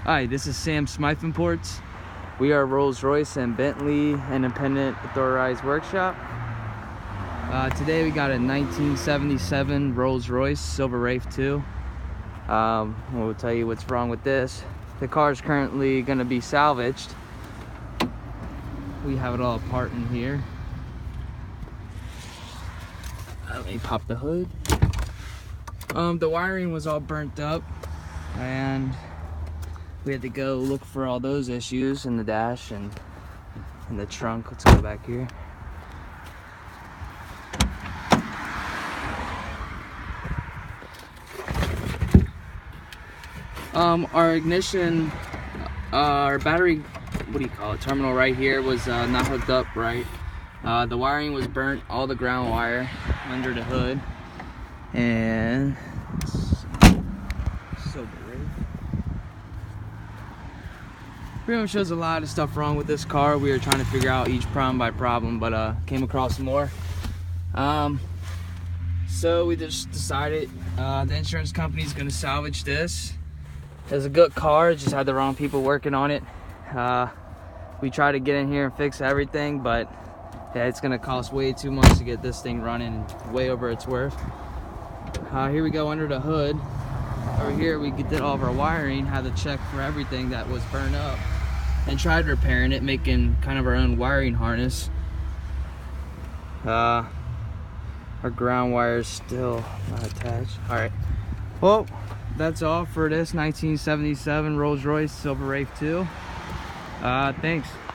Hi, this is Sam Smyth Imports. We are Rolls-Royce and Bentley independent authorized workshop. Today we got a 1977 Rolls-Royce Silver Wraith 2. We'll tell you what's wrong with this. The car is currently going to be salvaged. We have it all apart in here. Let me pop the hood. The wiring was all burnt up, and we had to go look for all those issues in the dash and in the trunk. Let's go back here. Our ignition, our battery, what do you call it, terminal right here was not hooked up right. The wiring was burnt, all the ground wire under the hood, and so pretty much shows a lot of stuff wrong with this car. We were trying to figure out each problem by problem, but came across more. So we just decided the insurance company is going to salvage this. It's a good car, it just had the wrong people working on it. We tried to get in here and fix everything, but yeah, it's going to cost way too much to get this thing running, way over its worth. Here we go under the hood. Over here we did all of our wiring, had to check for everything that was burned up, and tried repairing it, making kind of our own wiring harness. Our ground wire is still not attached. Alright, well, that's all for this 1977 Rolls-Royce Silver Wraith 2. Thanks.